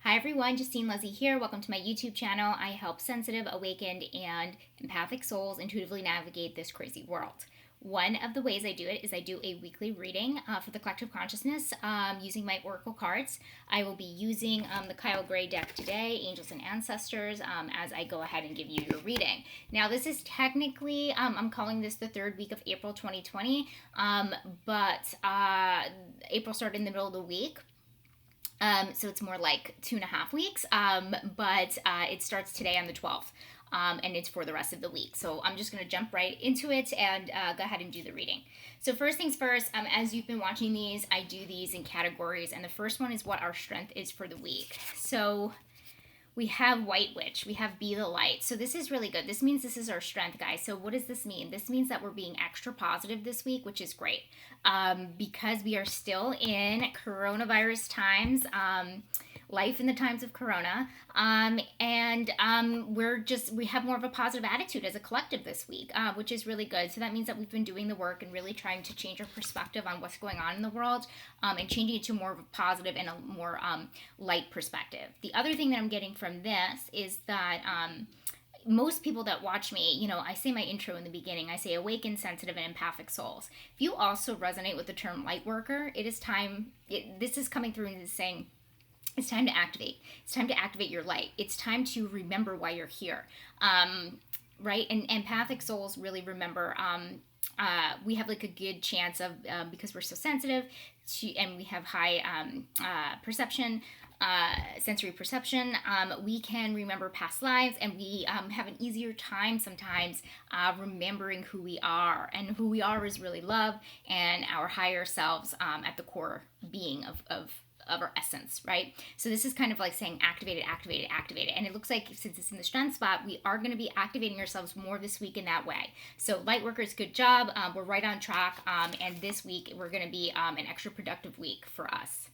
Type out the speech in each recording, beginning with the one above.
Hi everyone, Justine Lizzie here. Welcome to my YouTube channel. I help sensitive, awakened, and empathic souls intuitively navigate this crazy world. One of the ways I do it is I do a weekly reading for the collective consciousness using my oracle cards. I will be using the Kyle Gray deck today, Angels and Ancestors, as I go ahead and give you your reading. Now, this is technically, I'm calling this the third week of April 2020, but April started in the middle of the week. So it's more like 2.5 weeks, but it starts today on the 12th, and it's for the rest of the week. So I'm just going to jump right into it and go ahead and do the reading. So first things first, as you've been watching these, I do these in categories, and the first one is what our strength is for the week. So we have White Witch. We have Be the Light. So this is really good. This means this is our strength, guys. So what does this mean? This means that we're being extra positive this week, which is great. Because we are still in coronavirus times, life in the times of corona, and we have more of a positive attitude as a collective this week, which is really good. So that means that we've been doing the work and really trying to change our perspective on what's going on in the world, and changing it to more of a positive and a more light perspective. The other thing that I'm getting from this is that most people that watch me, I say my intro in the beginning, I say awakened, sensitive, and empathic souls. If you also resonate with the term light worker, it is time, this is coming through and is saying, it's time to activate. It's time to activate your light. It's time to remember why you're here. Right? And empathic souls really remember. We have like a good chance of, because we're so sensitive and we have high perception, sensory perception, we can remember past lives, and we have an easier time sometimes remembering who we are. And who we are is really love and our higher selves at the core being of our essence, right? So this is kind of like saying activate it, activate it, activate it. And it looks like since it's in the strength spot, we are going to be activating ourselves more this week in that way. So light workers, good job. We're right on track. And this week we're going to be an extra productive week for us.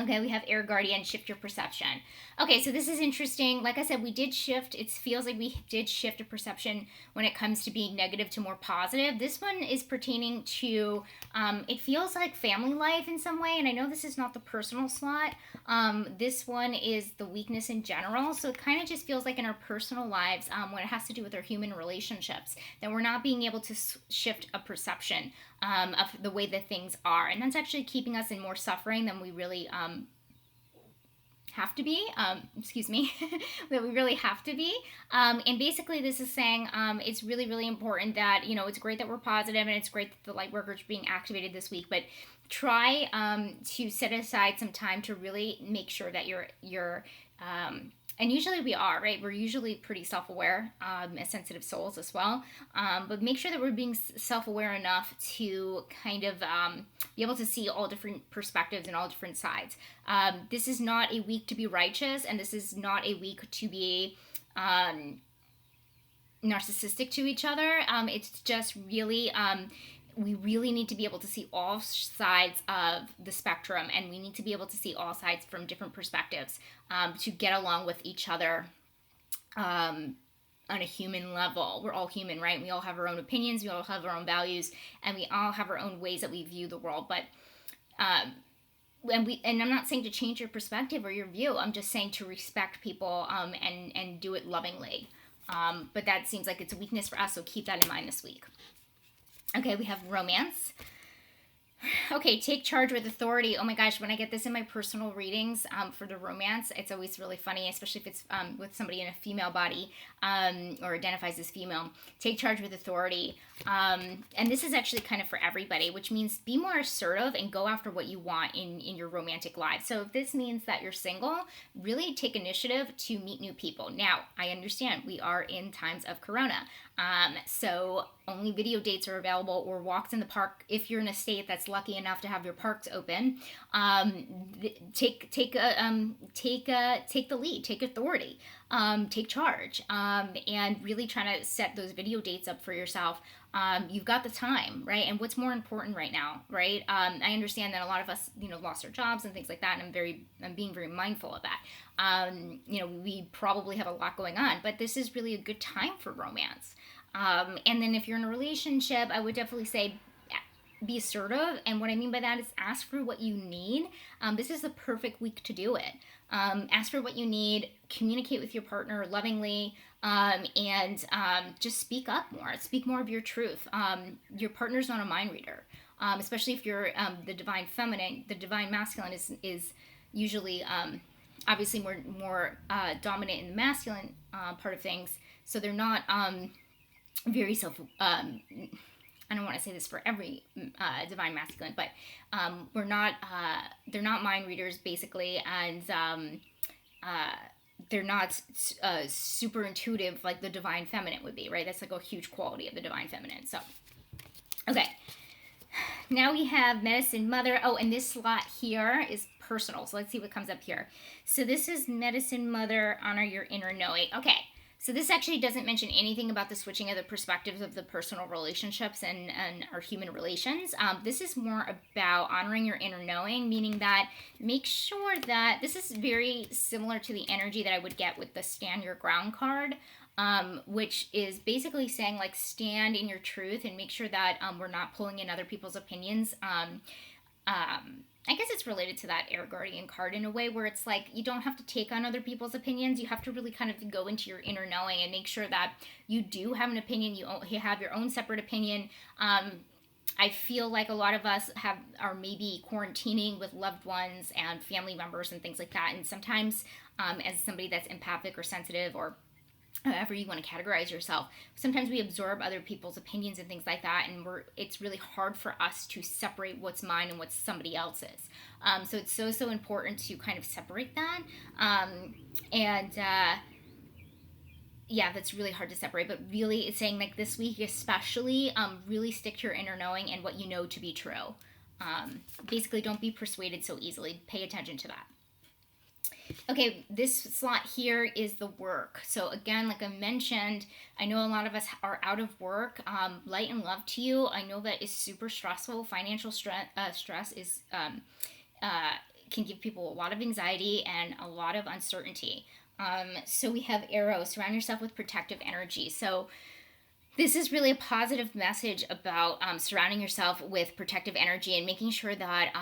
Okay, we have Air Guardian, shift your perception. Okay, so this is interesting. Like I said, we did shift. It feels like we did shift a perception when it comes to being negative to more positive. This one is pertaining to, it feels like family life in some way. And I know this is not the personal slot. This one is the weakness in general. So it kind of just feels like in our personal lives, when it has to do with our human relationships, that we're not being able to shift a perception of the way that things are. And that's actually keeping us in more suffering than we really have to be, that we really have to be. And basically this is saying it's really, really important that, it's great that we're positive and it's great that the light workers are being activated this week, but try to set aside some time to really make sure that you're and usually we are, right? We're usually pretty self-aware as sensitive souls as well. But make sure that we're being self-aware enough to kind of be able to see all different perspectives and all different sides. This is not a week to be righteous, and this is not a week to be narcissistic to each other. It's just really... we really need to be able to see all sides of the spectrum, and we need to be able to see all sides from different perspectives to get along with each other on a human level. We're all human, right? We all have our own opinions, we all have our own values, and we all have our own ways that we view the world. But and I'm not saying to change your perspective or your view. I'm just saying to respect people and do it lovingly. But that seems like it's a weakness for us, so keep that in mind this week. Okay, we have romance. Okay, take charge with authority. Oh my gosh, when I get this in my personal readings for the romance, it's always really funny, especially if it's with somebody in a female body or identifies as female. Take charge with authority. And this is actually kind of for everybody, which means be more assertive and go after what you want in your romantic life. So if this means that you're single, really take initiative to meet new people. Now, I understand we are in times of corona. So only video dates are available, or walks in the park if you're in a state that's lucky enough to have your parks open. Take the lead, take authority, take charge, and really trying to set those video dates up for yourself. You've got the time, right? And what's more important right now, right? I understand that a lot of us, lost our jobs and things like that, and I'm being very mindful of that. We probably have a lot going on, but this is really a good time for romance. And then if you're in a relationship, I would definitely say be assertive. And what I mean by that is ask for what you need. This is the perfect week to do it. Ask for what you need, communicate with your partner lovingly, and just speak up more. Speak more of your truth. Your partner's not a mind reader, especially if you're the divine feminine. The divine masculine is usually obviously more dominant in the masculine part of things. So they're not very I don't want to say this for every divine masculine, but they're not mind readers basically, and they're not super intuitive like the divine feminine would be, right? That's like a huge quality of the divine feminine. So, okay. Now we have Medicine Mother. Oh, and this slot here is personal. So let's see what comes up here. So this is Medicine Mother, honor your inner knowing. Okay. So this actually doesn't mention anything about the switching of the perspectives of the personal relationships and our human relations. This is more about honoring your inner knowing, meaning that make sure that this is very similar to the energy that I would get with the Stand Your Ground card, which is basically saying like stand in your truth and make sure that we're not pulling in other people's opinions. I guess it's related to that Air Guardian card in a way where it's like you don't have to take on other people's opinions. You have to really kind of go into your inner knowing and make sure that you do have an opinion. You have your own separate opinion. I feel like a lot of us are maybe quarantining with loved ones and family members and things like that. And sometimes as somebody that's empathic or sensitive or however you want to categorize yourself, sometimes we absorb other people's opinions and things like that, and it's really hard for us to separate what's mine and what's somebody else's. So it's so important to kind of separate that, yeah, that's really hard to separate. But really, it's saying like this week especially, really stick to your inner knowing and what you know to be true. Basically, don't be persuaded so easily. Pay attention to that. Okay, this slot here is the work. So again, like I mentioned, I know a lot of us are out of work. Light and love to you. I know that is super stressful. Financial stress is can give people a lot of anxiety and a lot of uncertainty. So we have Arrow, surround yourself with protective energy. So this is really a positive message about surrounding yourself with protective energy and making sure that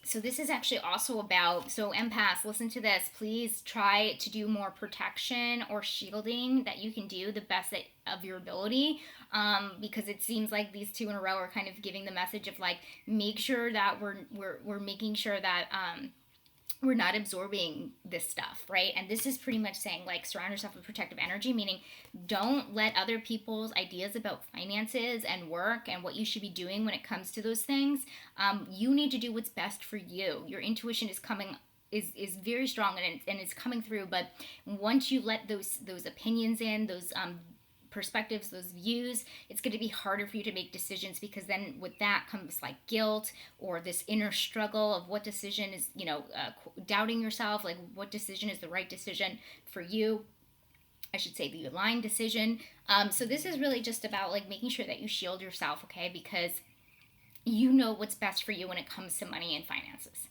so this is actually also about, so empaths, listen to this. Please try to do more protection or shielding that you can do the best of your ability, because it seems like these two in a row are kind of giving the message of like, make sure that we're making sure that we're not absorbing this stuff, right? And this is pretty much saying like surround yourself with protective energy, meaning don't let other people's ideas about finances and work and what you should be doing when it comes to those things. You need to do what's best for you. Your intuition is very strong and it's coming through, but once you let those opinions in, those perspectives, those views, it's going to be harder for you to make decisions, because then with that comes like guilt or this inner struggle of what decision is, doubting yourself, like what decision is the right decision for you. I should say the aligned decision. So this is really just about like making sure that you shield yourself, okay? Because you know what's best for you when it comes to money and finances.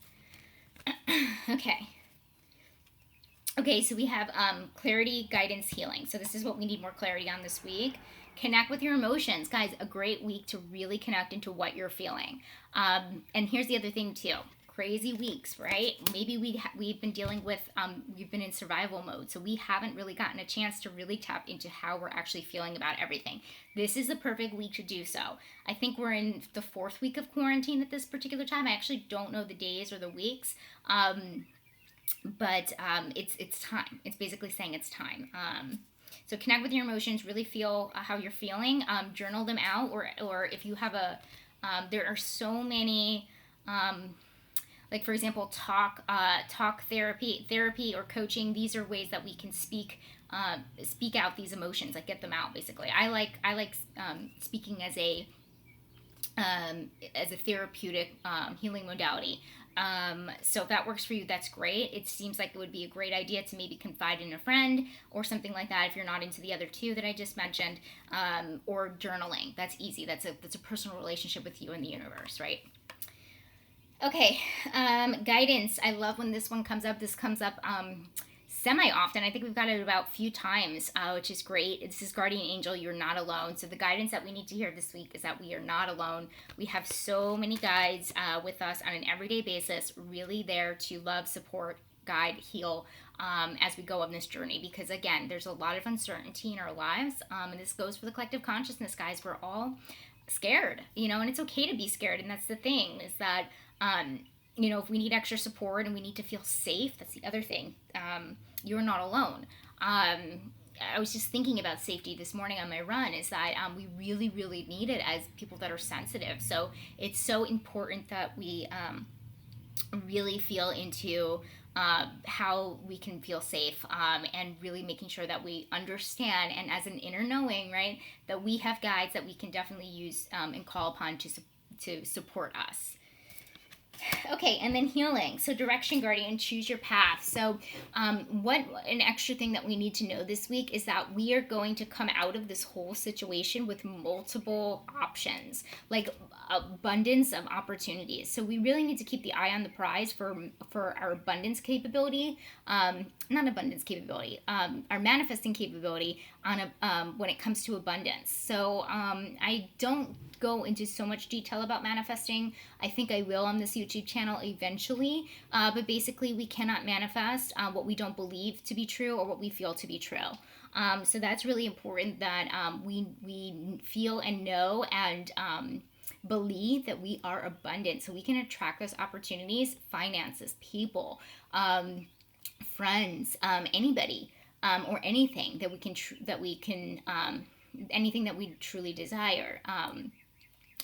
Okay, so we have clarity, guidance, healing. So this is what we need more clarity on this week. Connect with your emotions. Guys, a great week to really connect into what you're feeling. And here's the other thing too. Crazy weeks, right? Maybe we've been dealing with, we've been in survival mode, so we haven't really gotten a chance to really tap into how we're actually feeling about everything. This is the perfect week to do so. I think we're in the 4th week of quarantine at this particular time. I actually don't know the days or the weeks. But it's time. It's basically saying it's time. So connect with your emotions. Really feel how you're feeling. Journal them out, or if you have there are so many. Like for example, talk therapy or coaching. These are ways that we can speak out these emotions, like get them out. Basically, I like speaking as a therapeutic healing modality. So if that works for you, that's great. It seems like it would be a great idea to maybe confide in a friend or something like that if you're not into the other two that I just mentioned, or journaling. That's easy. That's a personal relationship with you and the universe, right? Okay, guidance. I love when this one comes up. This comes up semi-often. I think we've got it about a few times, which is great. This is Guardian Angel, you're not alone. So the guidance that we need to hear this week is that we are not alone. We have so many guides with us on an everyday basis, really there to love, support, guide, heal as we go on this journey. Because again, there's a lot of uncertainty in our lives, and this goes for the collective consciousness, guys. We're all scared, and it's okay to be scared. And that's the thing, is that if we need extra support and we need to feel safe, that's the other thing. You're not alone. I was just thinking about safety this morning on my run, is that we really, really need it as people that are sensitive. So it's so important that we really feel into how we can feel safe, and really making sure that we understand, and as an inner knowing, right, that we have guides that we can definitely use and call upon to support us. Okay, and then healing. So direction, guardian, choose your path. So what an extra thing that we need to know this week is that we are going to come out of this whole situation with multiple options, like abundance of opportunities. So we really need to keep the eye on the prize for our abundance capability, not abundance capability, our manifesting capability on when it comes to abundance. So I don't go into so much detail about manifesting. I think I will on this YouTube channel eventually, but basically we cannot manifest what we don't believe to be true or what we feel to be true. So that's really important, that we feel and know and believe that we are abundant, so we can attract those opportunities, finances, people, friends, anybody, or anything that we can anything that we truly desire.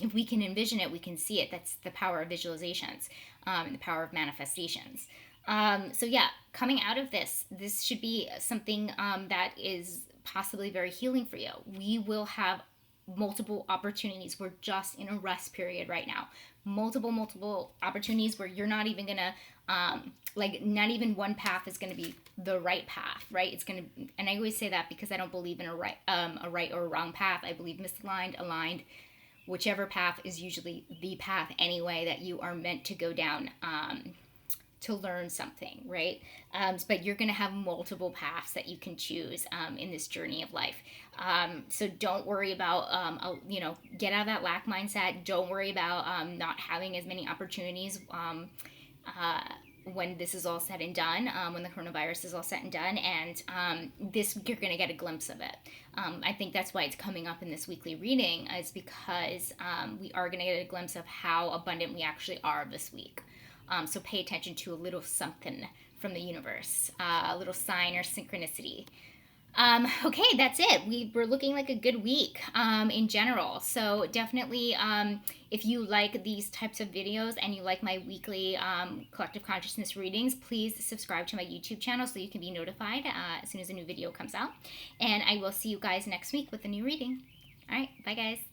If we can envision it, we can see it. That's the power of visualizations, and the power of manifestations. So yeah, coming out of this should be something that is possibly very healing for you. We will have multiple opportunities. We're just in a rest period right now. Multiple opportunities where you're not even gonna not even one path is gonna be the right path, right? It's gonna, and I always say that because I don't believe in a right or a wrong path. I believe misaligned, aligned, whichever path is usually the path anyway that you are meant to go down to learn something, right? But you're going to have multiple paths that you can choose in this journey of life. So don't worry about, get out of that lack mindset. Don't worry about not having as many opportunities when this is all said and done, when the coronavirus is all said and done. And this, you're going to get a glimpse of it. I think that's why it's coming up in this weekly reading, is because we are going to get a glimpse of how abundant we actually are this week. So pay attention to a little something from the universe, a little sign or synchronicity. Okay, that's it. We're looking like a good week in general. So definitely, if you like these types of videos and you like my weekly collective consciousness readings, please subscribe to my YouTube channel so you can be notified as soon as a new video comes out. And I will see you guys next week with a new reading. All right, bye guys.